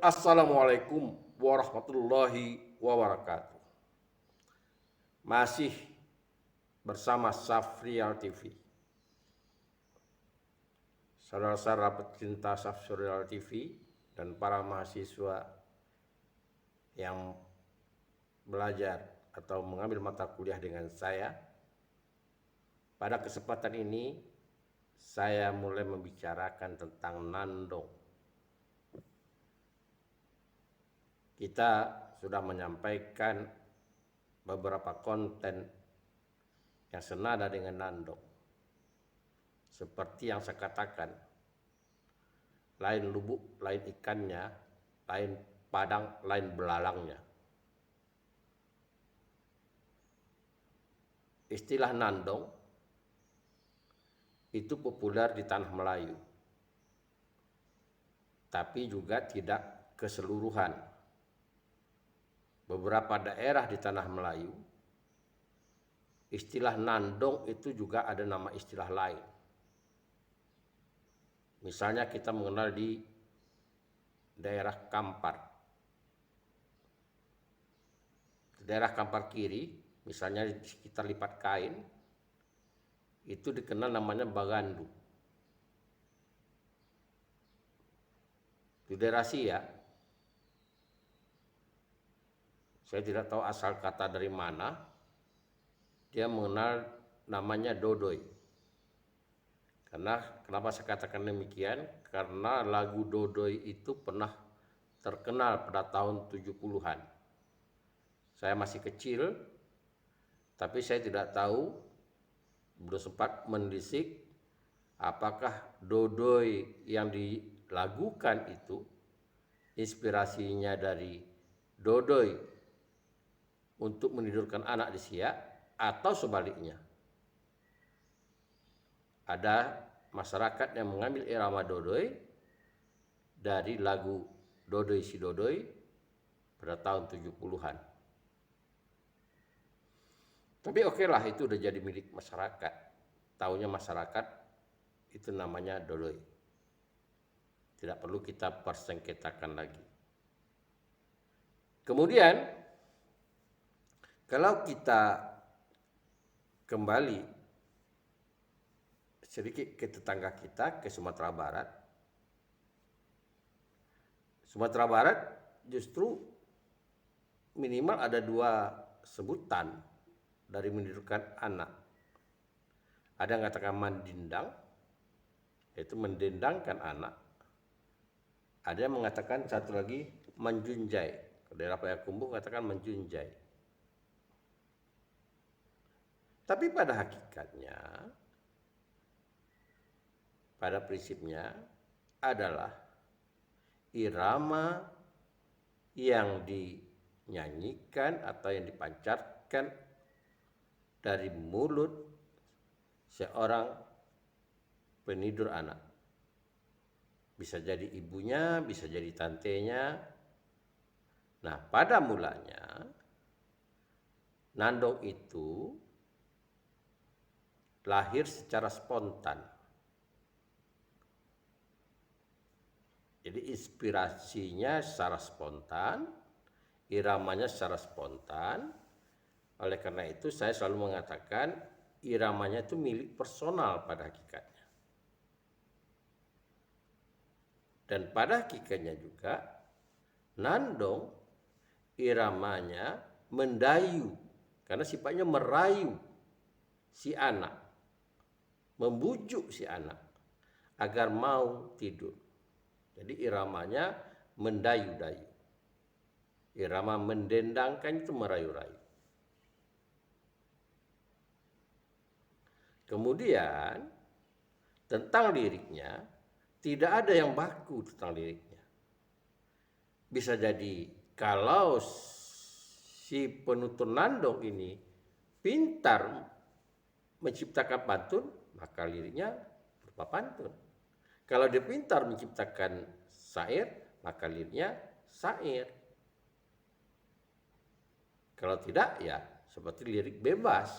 Assalamualaikum warahmatullahi wabarakatuh. Masih bersama Safrial TV. Saudara-saudara pecinta Safrial TV dan para mahasiswa yang belajar atau mengambil mata kuliah dengan saya. Pada kesempatan ini saya mulai membicarakan tentang nandong. Kita sudah menyampaikan beberapa konten yang senada dengan nandong. Seperti yang saya katakan, lain lubuk, lain ikannya, lain padang, lain belalangnya. Istilah nandong itu populer di tanah Melayu, tapi juga tidak keseluruhan. Beberapa daerah di tanah Melayu, istilah nandong itu juga ada nama istilah lain. Misalnya kita mengenal di daerah Kampar. Di daerah Kampar kiri, misalnya di sekitar Lipat Kain, itu dikenal namanya Bagandu. Di daerah Siak, saya tidak tahu asal kata dari mana, dia mengenal namanya Dodoi. Karena kenapa saya katakan demikian? Karena lagu Dodoi itu pernah terkenal pada tahun 70-an. Saya masih kecil, tapi saya tidak tahu, belum sempat mendelisik apakah Dodoi yang dilagukan itu inspirasinya dari Dodoi untuk menidurkan anak di Siak atau sebaliknya. Ada masyarakat yang mengambil irama Dodoi dari lagu Dodoi si Dodoi pada tahun 70-an. Tapi oke lah, itu udah jadi milik masyarakat. Taunya masyarakat itu namanya Dodoi. Tidak perlu kita persengketakan lagi. Kemudian kalau kita kembali sedikit ke tetangga kita, ke Sumatera Barat. Sumatera Barat justru minimal ada dua sebutan dari menidurkan anak. Ada yang katakan mandindang, yaitu mendendangkan anak. Ada yang mengatakan satu lagi menjunjai. Daerah Payakumbuh mengatakan menjunjai. Tapi pada hakikatnya, pada prinsipnya adalah irama yang dinyanyikan atau yang dipancarkan dari mulut seorang penidur anak. Bisa jadi ibunya, bisa jadi tantenya. Nah, pada mulanya nandong itu lahir secara spontan. Jadi inspirasinya secara spontan, iramanya secara spontan. Oleh karena itu saya selalu mengatakan iramanya itu milik personal pada hakikatnya. Dan pada hakikatnya juga nandong iramanya mendayu karena sifatnya merayu si anak, membujuk si anak agar mau tidur. Jadi iramanya mendayu-dayu. Irama mendendangkan itu merayu-rayu. Kemudian tentang liriknya, tidak ada yang baku tentang liriknya. Bisa jadi kalau si penutur nandong ini pintar menciptakan pantun, maka liriknya berupa pantun. Kalau dia pintar menciptakan syair, maka liriknya syair. Kalau tidak, ya seperti lirik bebas.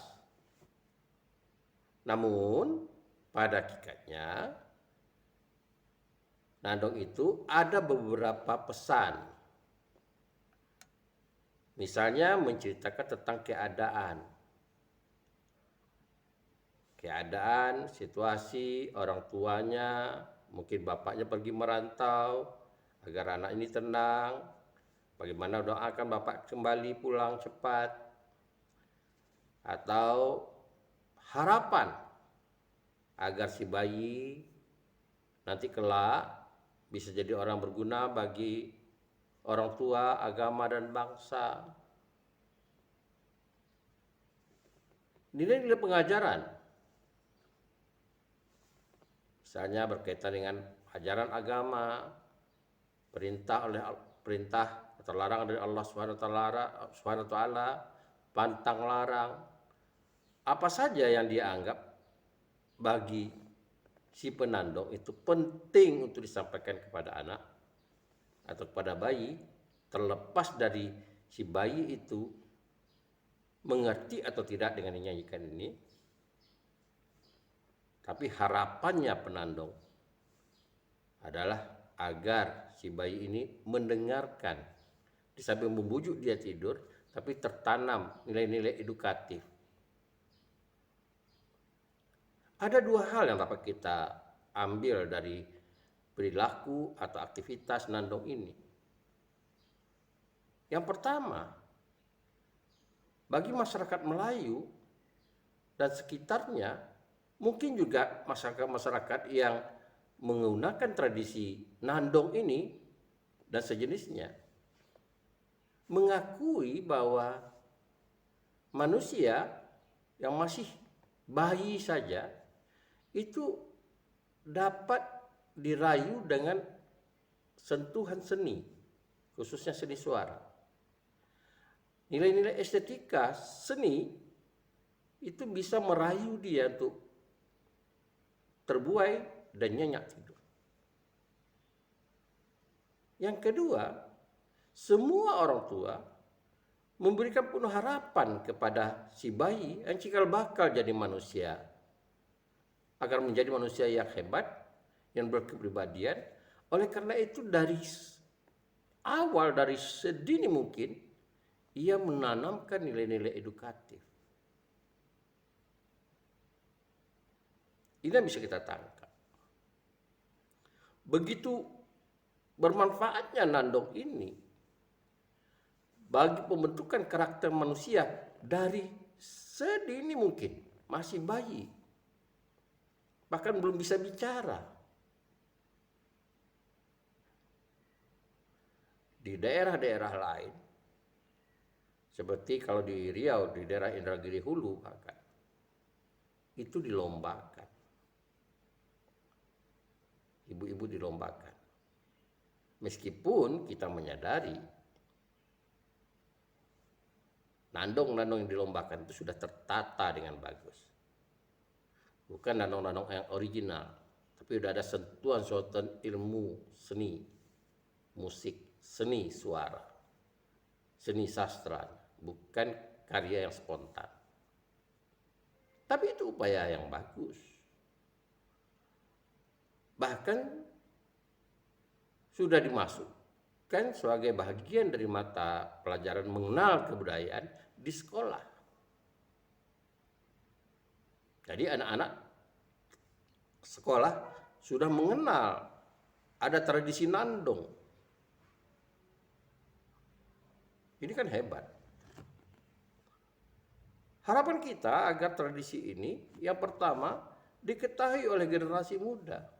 Namun pada hakikatnya Nandong itu ada beberapa pesan. Misalnya menceritakan tentang keadaan, situasi orang tuanya, mungkin bapaknya pergi merantau agar anak ini tenang. Bagaimana doakan bapak kembali pulang cepat, atau harapan agar si bayi nanti kelak bisa jadi orang berguna bagi orang tua, agama, dan bangsa. Nilai-nilai pengajaran, misalnya berkaitan dengan ajaran agama, perintah atau larangan dari Allah Subhanahu wa taala, pantang larang, apa saja yang dianggap bagi si penandong itu penting untuk disampaikan kepada anak atau kepada bayi, terlepas dari si bayi itu mengerti atau tidak dengan dinyanyikan ini. Tapi harapannya penandong adalah agar si bayi ini mendengarkan, di samping membujuk dia tidur, tapi tertanam nilai-nilai edukatif. Ada dua hal yang dapat kita ambil dari perilaku atau aktivitas nandong ini. Yang pertama, bagi masyarakat Melayu dan sekitarnya, mungkin juga masyarakat-masyarakat yang menggunakan tradisi nandong ini dan sejenisnya, mengakui bahwa manusia yang masih bayi saja itu dapat dirayu dengan sentuhan seni, khususnya seni suara. Nilai-nilai estetika seni itu bisa merayu dia untuk terbuai dan nyenyak tidur. Yang kedua, semua orang tua memberikan penuh harapan kepada si bayi yang cikal bakal jadi manusia, agar menjadi manusia yang hebat, yang berkepribadian. Oleh karena itu dari awal, dari sedini mungkin, ia menanamkan nilai-nilai edukatif. Ini yang bisa kita tangkap. Begitu bermanfaatnya nandong ini bagi pembentukan karakter manusia dari sedini mungkin, masih bayi, bahkan belum bisa bicara. Di daerah-daerah lain, seperti kalau di Riau, di daerah Indragiri Hulu, bahkan itu dilombakan. Ibu-ibu dilombakan. Meskipun kita menyadari nandong-nandong yang dilombakan itu sudah tertata dengan bagus. Bukan nandong-nandong yang original, tapi sudah ada sentuhan-sentuhan ilmu, seni, musik, seni suara, seni sastra, bukan karya yang spontan. Tapi itu upaya yang bagus. Bahkan sudah dimasukkan sebagai bagian dari mata pelajaran mengenal kebudayaan di sekolah. Jadi anak-anak sekolah sudah mengenal ada tradisi nandong. Ini kan hebat. Harapan kita agar tradisi ini yang pertama diketahui oleh generasi muda.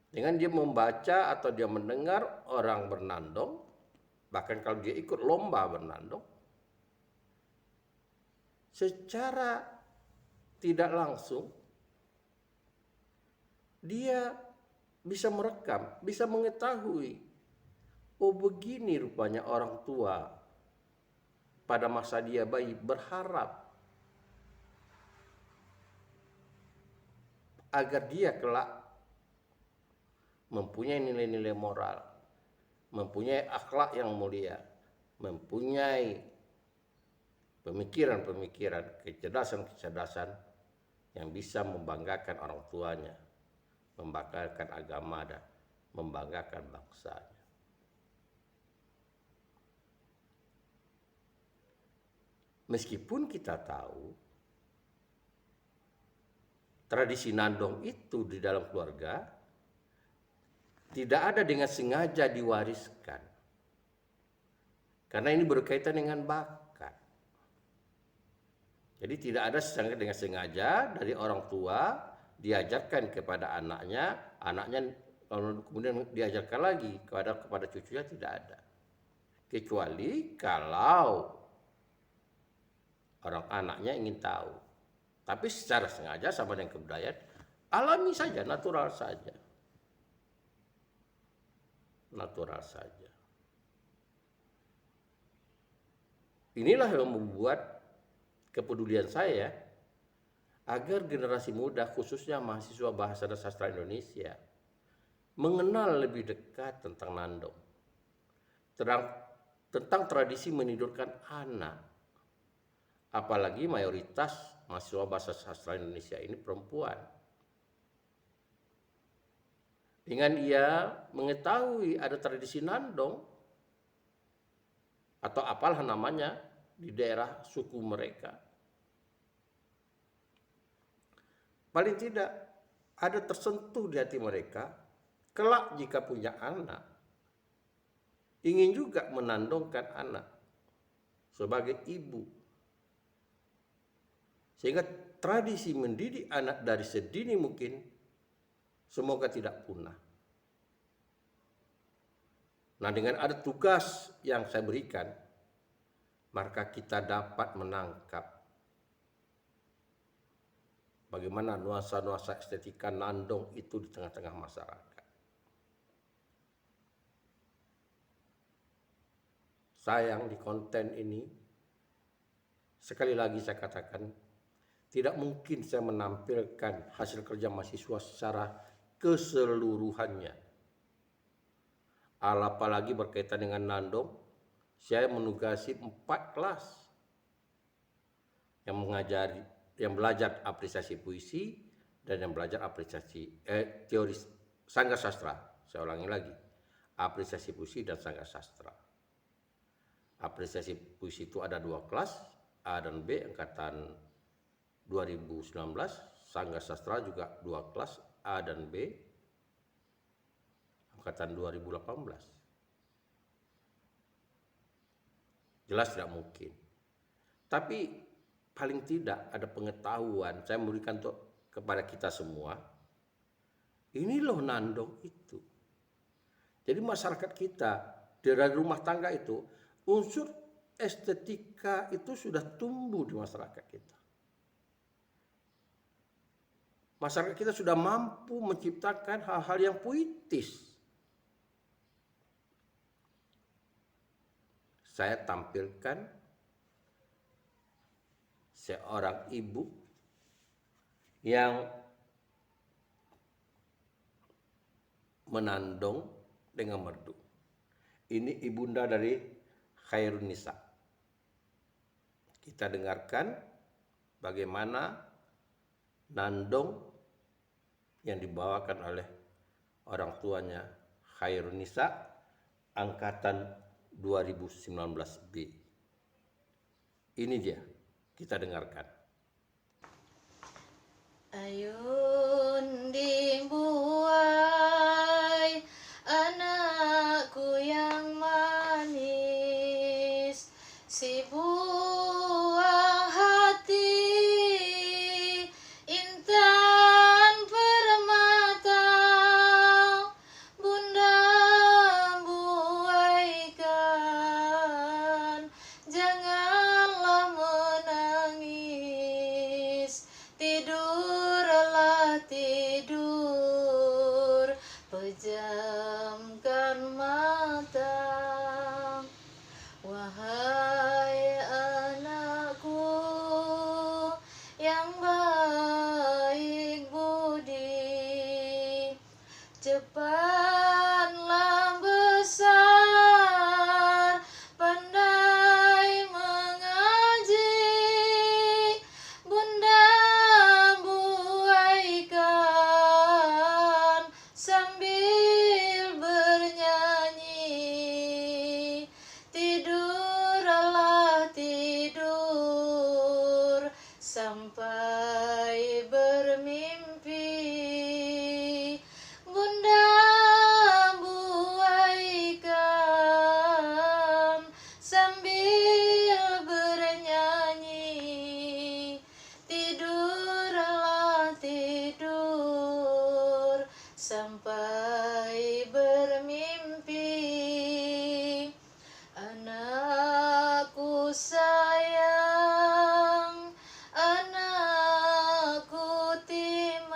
Dengan dia membaca atau dia mendengar orang bernandong, bahkan kalau dia ikut lomba bernandong, secara tidak langsung dia bisa merekam, bisa mengetahui, oh begini rupanya orang tua pada masa dia bayi berharap agar dia kelak mempunyai nilai-nilai moral, mempunyai akhlak yang mulia, mempunyai pemikiran-pemikiran, kecerdasan-kecerdasan yang bisa membanggakan orang tuanya, membanggakan agama dan membanggakan bangsanya. Meskipun kita tahu tradisi nandong itu di dalam keluarga tidak ada dengan sengaja diwariskan. Karena ini berkaitan dengan bakat. Jadi tidak ada dengan sengaja dari orang tua diajarkan kepada anaknya kemudian diajarkan lagi kepada cucunya, tidak ada. Kecuali kalau orang anaknya ingin tahu. Tapi secara sengaja sama dengan kebudayaan, alami saja, natural saja. Natural saja. Inilah yang membuat kepedulian saya agar generasi muda, khususnya mahasiswa bahasa dan sastra Indonesia, mengenal lebih dekat tentang nandong, tentang tradisi menidurkan anak. Apalagi mayoritas mahasiswa bahasa sastra Indonesia ini perempuan. Dengan ia mengetahui ada tradisi nandong, atau apalah namanya di daerah suku mereka, paling tidak ada tersentuh di hati mereka, kelak jika punya anak, ingin juga menandongkan anak sebagai ibu. Sehingga tradisi mendidik anak dari sedini mungkin semoga tidak punah. Nah, dengan ada tugas yang saya berikan, maka kita dapat menangkap bagaimana nuansa-nuansa estetika nandong itu di tengah-tengah masyarakat. Sayang di konten ini, sekali lagi saya katakan, tidak mungkin saya menampilkan hasil kerja mahasiswa secara keseluruhannya. Apalagi berkaitan dengan nandong, saya menugasi 4 kelas yang belajar apresiasi puisi dan yang belajar apresiasi teori sangga sastra. Saya ulangi lagi, apresiasi puisi dan sangga sastra. Apresiasi puisi itu ada 2 kelas, A dan B angkatan 2019, sangga sastra juga 2 kelas, A dan B angkatan 2018. Jelas tidak mungkin. Tapi paling tidak ada pengetahuan saya memberikan kepada kita semua. Ini loh nandong itu. Jadi masyarakat kita dari rumah tangga itu, unsur estetika itu sudah tumbuh di masyarakat kita. Masyarakat kita sudah mampu menciptakan hal-hal yang puitis. Saya tampilkan seorang ibu yang menandong dengan merdu. Ini ibunda dari Khairun Nisa. Kita dengarkan bagaimana nandong yang dibawakan oleh orang tuanya Khairun Nisa angkatan 2019B. Ini dia, kita dengarkan. Ayun dimbuai anakku yang manis, si buah hati intan permata, bunda buaikan janganlah menangis, tidurlah tidur, pejamkan mata. Wahai anakku yang baik budi, cepatlah besar, pandai mengaji, bunda buaikan sampai bermimpi. Bunda buaikan sambil bernyanyi, tidurlah tidur sampai bermimpi. Anakku sayang, anakku timang,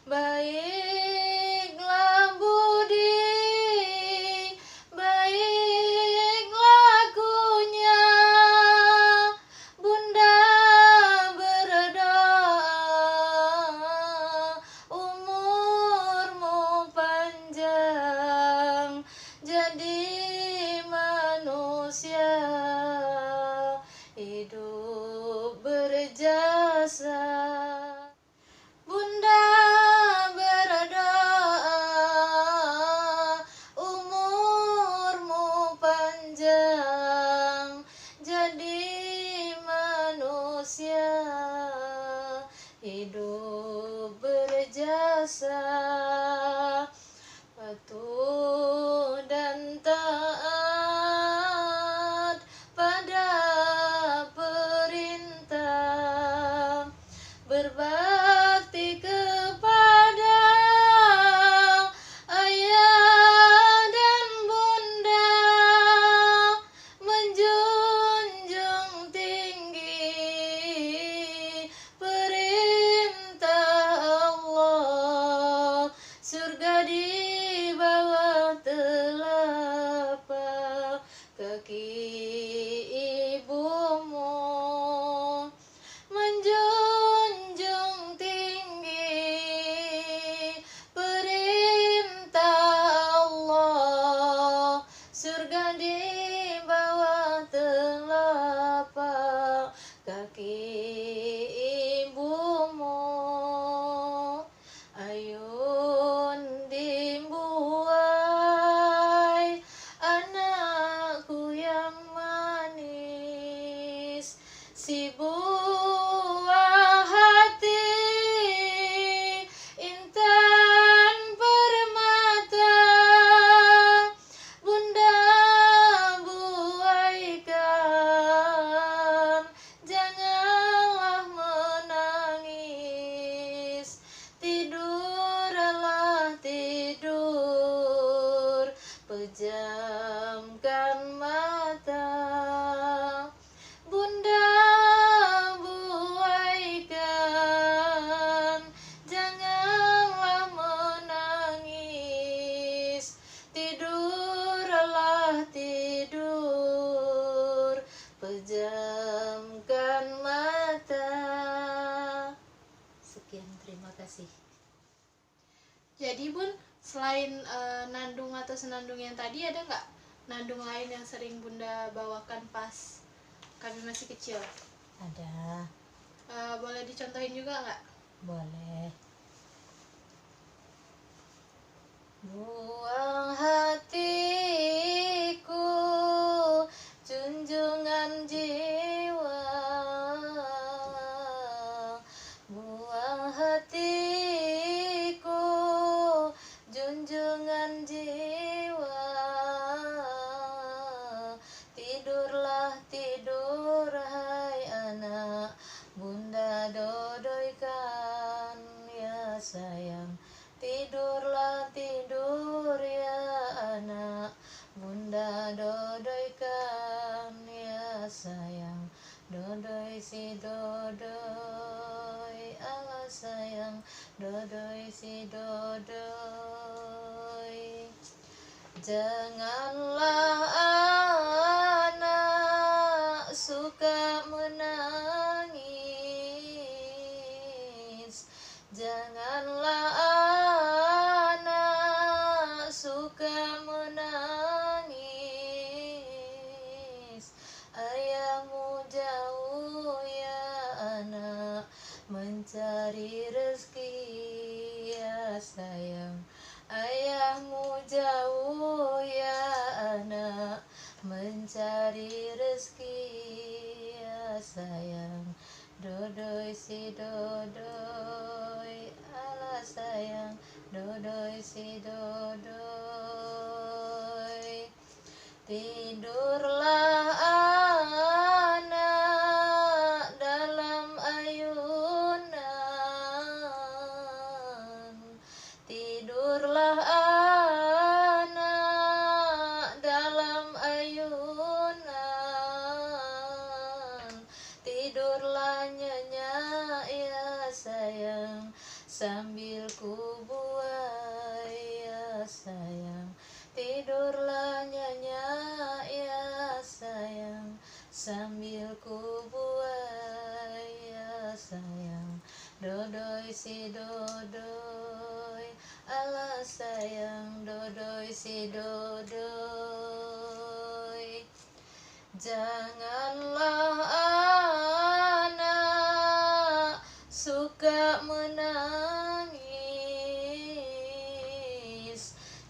baiklah budi, baik lakunya. Bunda berdoa umurmu panjang, jadi manusia hidup berjasa. Bunda berdoa umurmu panjang, jadi manusia hidup berjasa. Patuh dan taat pada perintah, berbakti kepada ayah dan bunda, menjunjung tinggi perintah Allah, surga di bawah telapak kaki ibumu. Menjunjung tinggi perintah Allah, surga di bawah telapak kaki ibumu. Ayun dimbuai anakku yang manis, si buah hati intan permata. Bunda buaikan, janganlah menangis, tidurlah tidur, pejamkan mata. Bunda buaikan, janganlah menangis, tidurlah tidur, pejamkan mata. Sekian, terima kasih. Jadi Bun, selain nandung atau senandung yang tadi, ada nggak nandung lain yang sering Bunda bawakan pas kami masih kecil? Ada, Boleh dicontohin juga nggak? boleh. Buang hatiku, junjungan jiwa, buang hatiku, junjungan jiwa, tidurlah tidur hai anak, bunda dodoikan ya sayang, tidurlah tidur ya anak, bunda dodoikan ya sayang, dodoi si dodoi ala sayang, dodoi si dodoi. Janganlah anak suka menangis, janganlah anak suka menangis. Ayahmu jauh ya anak, mencari rezeki ya sayang. Ayahmu jauh ya anak, mencari rezeki ya sayang, dodoi si dodoi, ala sayang, dodoi si dodoi. Tidurlah anak dalam ayunan, tidurlah anak dalam ayunan, tidurlah nyenyak ya sayang, sambil ku buai ya sayang, tidurlah nyenyak ya sayang, sambil ku buai ya sayang, dodoi si dodoi, ala sayang, dodoi si dodoi. Janganlah anak suka menangis,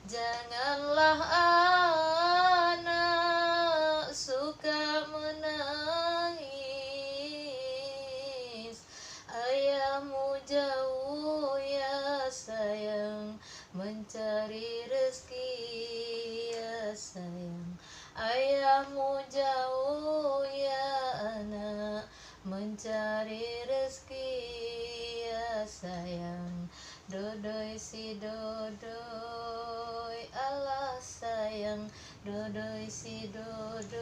janganlah anak suka menangis. Ayahmu jauh ya sayang, mencari rezeki ya sayang. Ayahmu jauh ya anak, mencari rezeki ya sayang, dodoi si dodoi, ala sayang, dodoi si dodoi,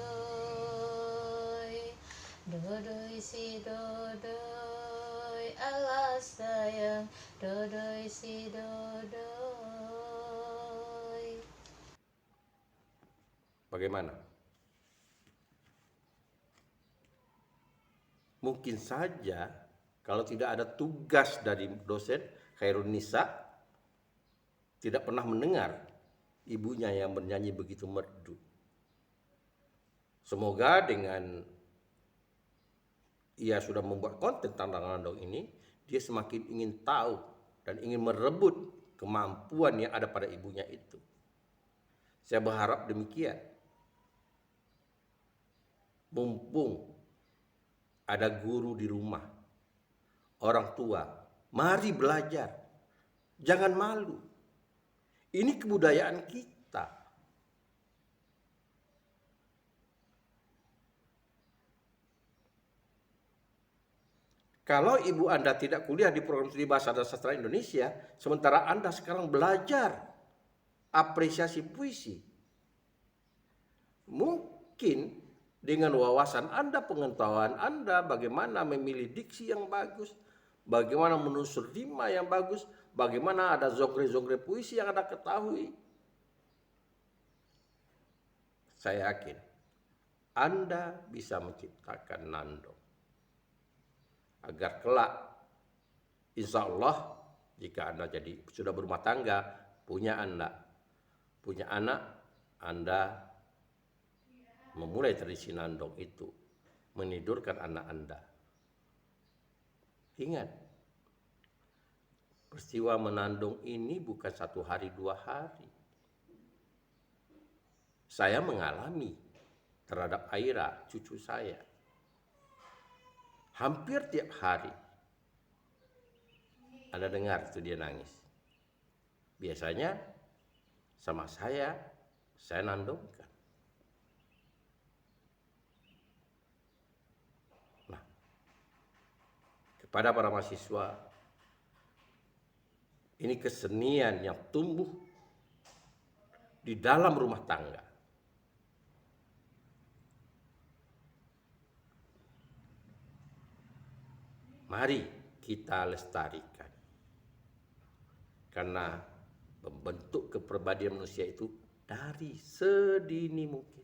dodoi si dodoi, ala sayang, dodoi si dodoi. Bagaimana? Mungkin saja kalau tidak ada tugas dari dosen Khairun Nisa, tidak pernah mendengar ibunya yang bernyanyi begitu merdu. Semoga dengan ia sudah membuat konten tentang Nandong ini, dia semakin ingin tahu dan ingin merebut kemampuan yang ada pada ibunya itu. Saya berharap demikian. Mumpung ada guru di rumah, orang tua, mari belajar. Jangan malu. Ini kebudayaan kita. Kalau ibu Anda tidak kuliah di program studi bahasa dan sastra Indonesia, sementara Anda sekarang belajar apresiasi puisi, mungkin dengan wawasan Anda, pengetahuan Anda, bagaimana memilih diksi yang bagus, bagaimana menusur rima yang bagus, bagaimana ada genre-genre puisi yang Anda ketahui. Saya yakin Anda bisa menciptakan Nandong. Agar kelak, insya Allah, jika Anda sudah berumah tangga, punya anak, Anda memulai tradisi Nandong itu, menidurkan anak Anda. Ingat, peristiwa menandung ini bukan 1 hari 2 hari. Saya mengalami terhadap Aira, cucu saya. Hampir tiap hari Anda dengar itu dia nangis. Biasanya sama saya nandungkan. Nah, kepada para mahasiswa, ini kesenian yang tumbuh di dalam rumah tangga. Mari kita lestarikan. Karena membentuk kepribadian manusia itu dari sedini mungkin.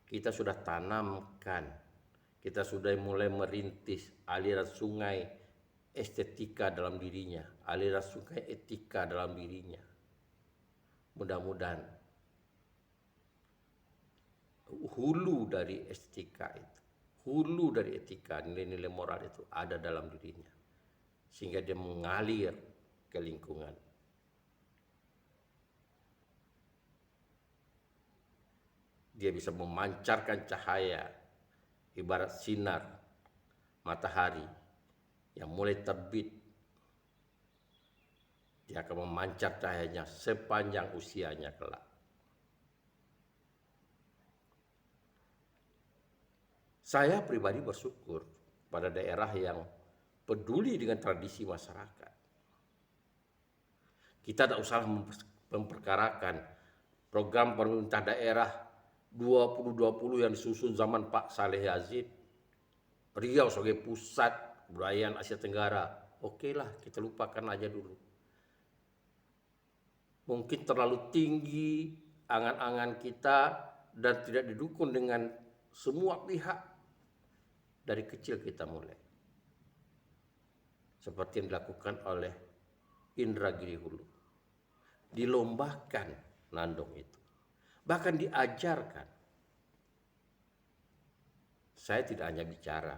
Kita sudah tanamkan, kita sudah mulai merintis aliran sungai estetika dalam dirinya, aliran sungai etika dalam dirinya. Mudah-mudahan hulu dari estetika itu, hulu dari etika, nilai-nilai moral itu ada dalam dirinya, sehingga dia mengalir ke lingkungan. Dia bisa memancarkan cahaya ibarat sinar matahari yang mulai terbit. Dia akan memancar cahayanya sepanjang usianya kelak. Saya pribadi bersyukur pada daerah yang peduli dengan tradisi masyarakat. Kita tidak usah memperkarakan program pemerintah daerah 2020 yang disusun zaman Pak Saleh Yazid. Riau sebagai pusat kebudayaan Asia Tenggara. Oke lah, kita lupakan aja dulu. Mungkin terlalu tinggi angan-angan kita dan tidak didukung dengan semua pihak. Dari kecil kita mulai. Seperti yang dilakukan oleh Indragiri Hulu. Dilombakan nandong itu. Bahkan diajarkan. Saya tidak hanya bicara.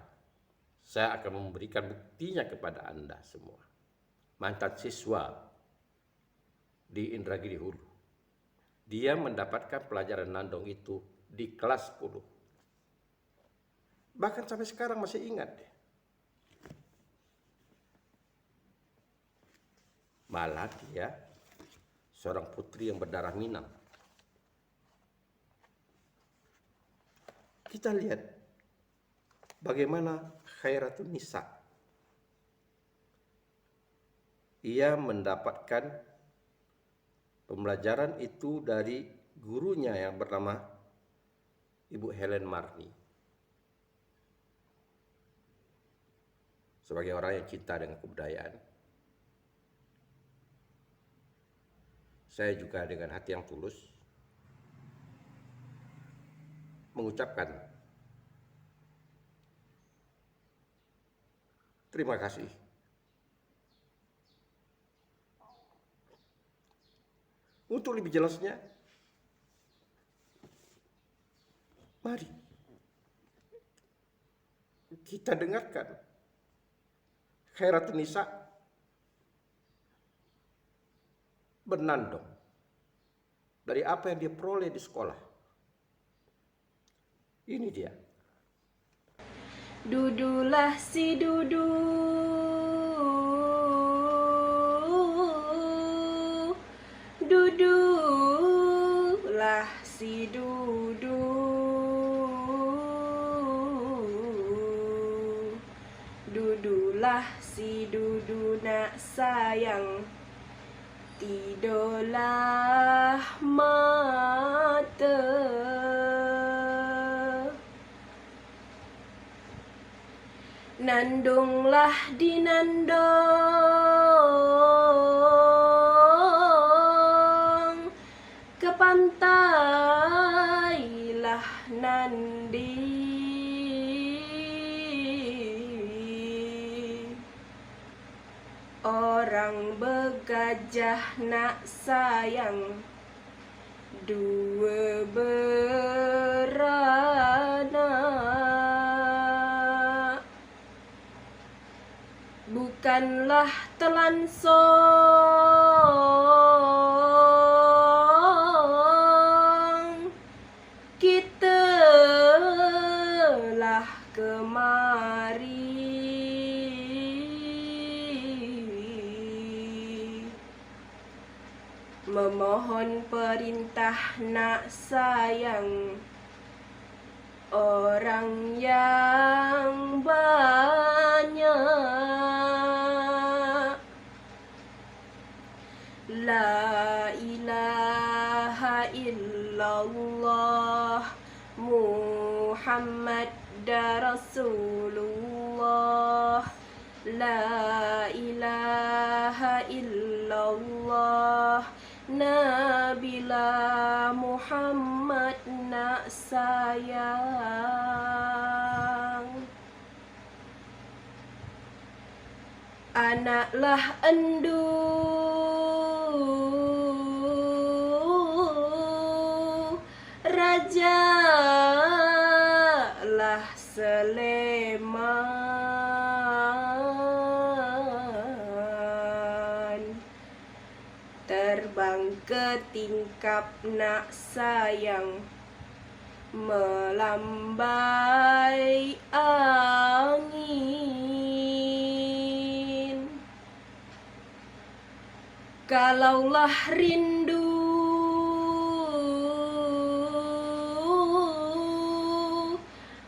Saya akan memberikan buktinya kepada Anda semua. Mantan siswa di Indragiri Hulu. Dia mendapatkan pelajaran nandong itu di kelas 10. Bahkan sampai sekarang masih ingat deh. Malah dia seorang putri yang berdarah Minang. Kita lihat bagaimana Khairatul Nisa. Ia mendapatkan pembelajaran itu dari gurunya yang bernama Ibu Helen Marni. Sebagai orang yang cinta dengan kebudayaan, saya juga dengan hati yang tulus mengucapkan terima kasih. Untuk lebih jelasnya, mari kita dengarkan Khairatul Nisa bernandong dari apa yang dia peroleh di sekolah. Ini dia. Dudulah si dudu, dudulah si dudu, dudulah si dudu nak sayang, tidurlah mata. Nandunglah dinandong, ke pantai lah nandi. Orang bergajah nak sayang, dua beranak. Bukanlah telansong, kita lah kemari. Memohon perintah nak sayang, orang yang banyak. La ilaha illallah Muhammad Rasulullah. La ilaha illallah Nabila Muhammad nak sayang. Anaklah endu, rajalah Sleman. Terbang ke tingkap nak sayang, melambai angin. Kalaulah rindu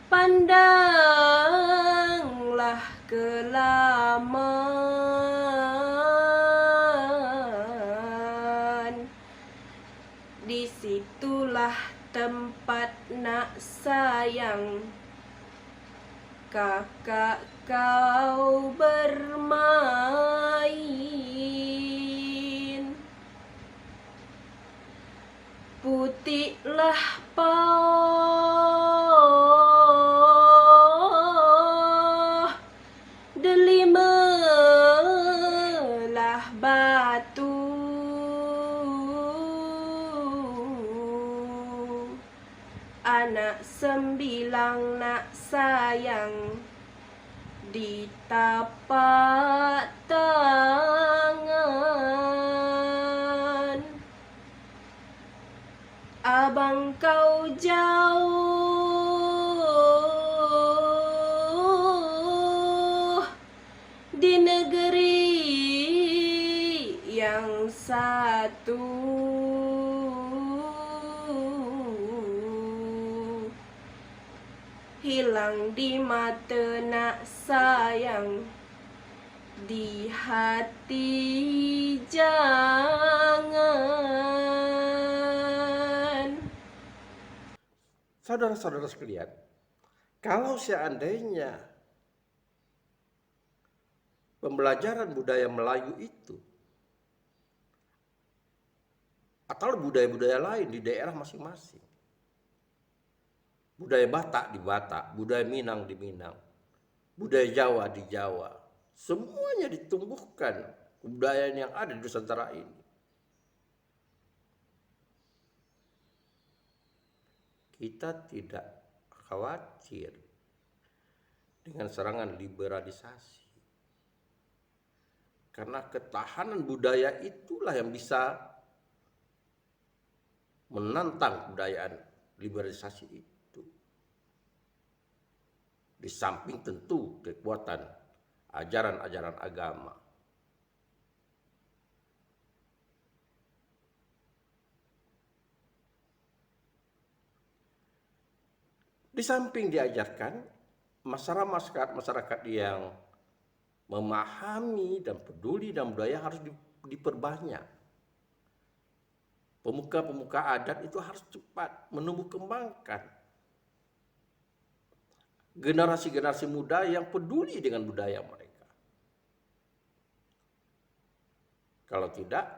pandanglah ke laman, disitulah tempat nak sayang kakak kau bermain. Putihlah pauh, delimalah batu. Anak sembilang nak sayang di tapak tangan. Abang kau jauh di negeri yang satu. Hilang di mata nak sayang, di hati jangan. Saudara-saudara sekalian, kalau seandainya pembelajaran budaya Melayu itu atau budaya-budaya lain di daerah masing-masing, budaya Batak di Batak, budaya Minang di Minang, budaya Jawa di Jawa, semuanya ditumbuhkan kebudayaan yang ada di Nusantara ini. Kita tidak khawatir dengan serangan liberalisasi, karena ketahanan budaya itulah yang bisa menantang kebudayaan liberalisasi itu. Di samping tentu kekuatan ajaran-ajaran agama. Di samping diajarkan, masyarakat yang memahami dan peduli dan budaya harus diperbanyak. Pemuka-pemuka adat itu harus cepat menumbuh kembangkan generasi-generasi muda yang peduli dengan budaya mereka. Kalau tidak,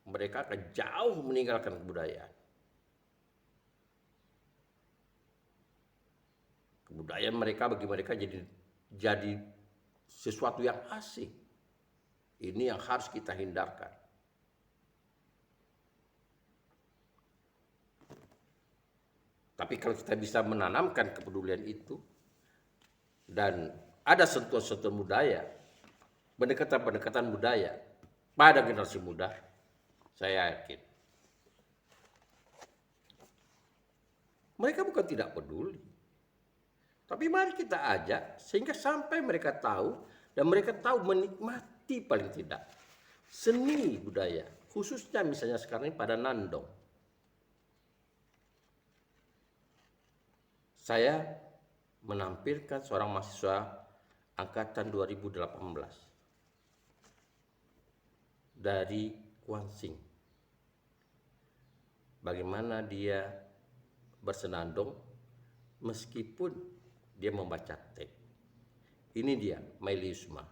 mereka akan jauh meninggalkan kebudayaan. Kebudayaan mereka bagi mereka jadi sesuatu yang asing. Ini yang harus kita hindarkan. Tapi kalau kita bisa menanamkan kepedulian itu dan ada sentuhan-sentuhan budaya, pendekatan-pendekatan budaya pada generasi muda, saya yakin mereka bukan tidak peduli. Tapi mari kita ajak sehingga sampai mereka tahu dan mereka tahu menikmati paling tidak seni budaya, khususnya misalnya sekarang ini pada Nandong. Saya menampilkan seorang mahasiswa angkatan 2018 dari Kuansing. Bagaimana dia bersenandung meskipun dia membaca teks. Ini dia, Maili Yusma.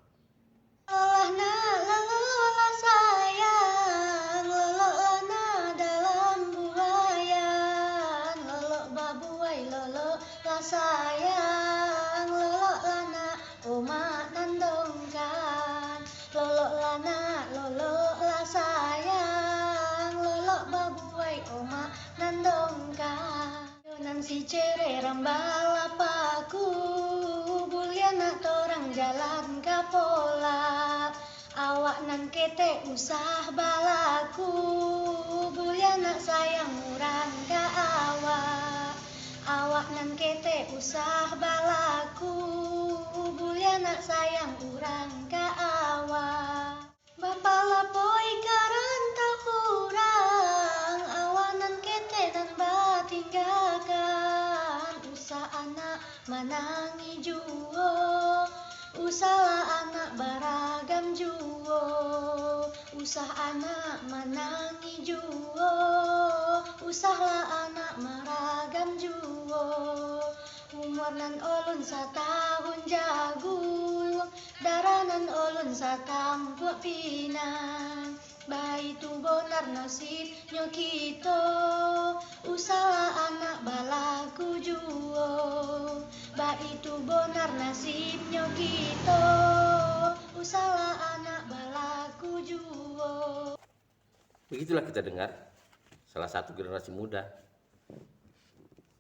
Sayang, lolok lana dalam buayan, lolok babuai, lolok la sayang, lolok lana umat nandongkan, lolok lana, lolok la sayang, lolok babuai, umat nandongkan. Nan si cere rambala paku, buliana torang jalan kapola. Awak nan kete usah balaku, buliana sayang murang ka awak. Awak nan kete usah balaku, buliana sayang urang ka awak. Bapa lapoi karantau kurang, awanan kete nan batinggalkan. Usah anak manangi juo, usahlah anak beragam juo. Usah anak manangi juo, usahlah anak meragam juo. Umur nan olun satahun jagung, daranan olun satampuk pinang. Bayi tu bonar nasibnya kita, usahlah anak balaku juo. Bayi tu bonar nasibnya kita, usahlah anak balaku juo. Begitulah kita dengar salah satu generasi muda.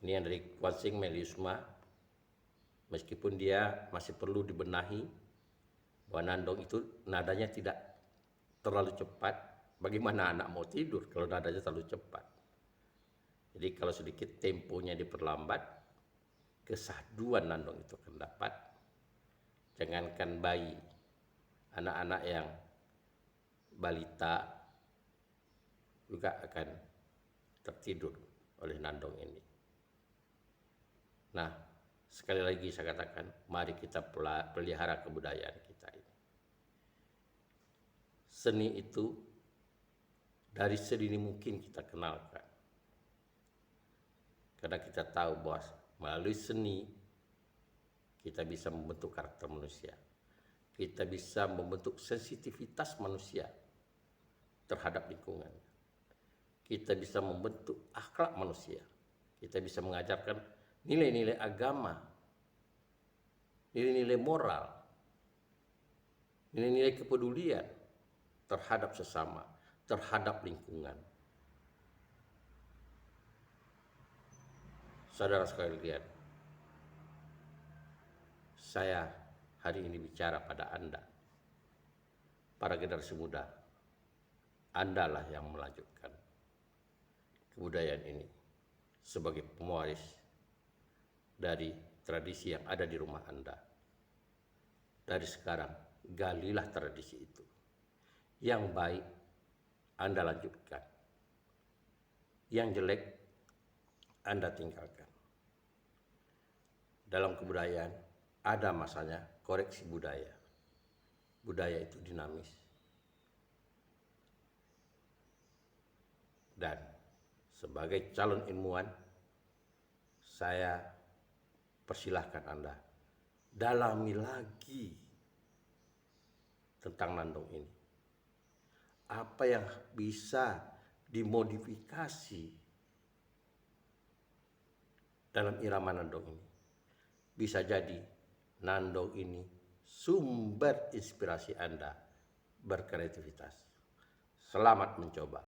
Ini yang dari Kwansing Meliusma, meskipun dia masih perlu dibenahi bahwa nandong itu nadanya tidak terlalu cepat. Bagaimana anak mau tidur kalau nadanya terlalu cepat? Jadi kalau sedikit temponya diperlambat, kesahduan nandong itu akan dapat. Jangankan bayi, anak-anak yang balita juga akan tertidur oleh nandong ini. Nah, sekali lagi saya katakan, mari kita pelihara kebudayaan kita ini. Seni itu dari sedini mungkin kita kenalkan. Karena kita tahu bahwa melalui seni kita bisa membentuk karakter manusia. Kita bisa membentuk sensitivitas manusia terhadap lingkungan. Kita bisa membentuk akhlak manusia. Kita bisa mengajarkan nilai-nilai agama, nilai-nilai moral, nilai-nilai kepedulian terhadap sesama, terhadap lingkungan. Saudara sekalian, saya hari ini bicara pada Anda, para generasi muda. Andalah yang melanjutkan kebudayaan ini sebagai pewaris dari tradisi yang ada di rumah Anda. Dari sekarang, galilah tradisi itu. Yang baik, Anda lanjutkan. Yang jelek, Anda tinggalkan. Dalam kebudayaan, ada masanya koreksi budaya. Budaya itu dinamis. Dan sebagai calon ilmuwan, saya persilahkan Anda dalami lagi tentang nandong ini. Apa yang bisa dimodifikasi dalam irama nandong ini? Bisa jadi nandong ini sumber inspirasi Anda berkreativitas. Selamat mencoba.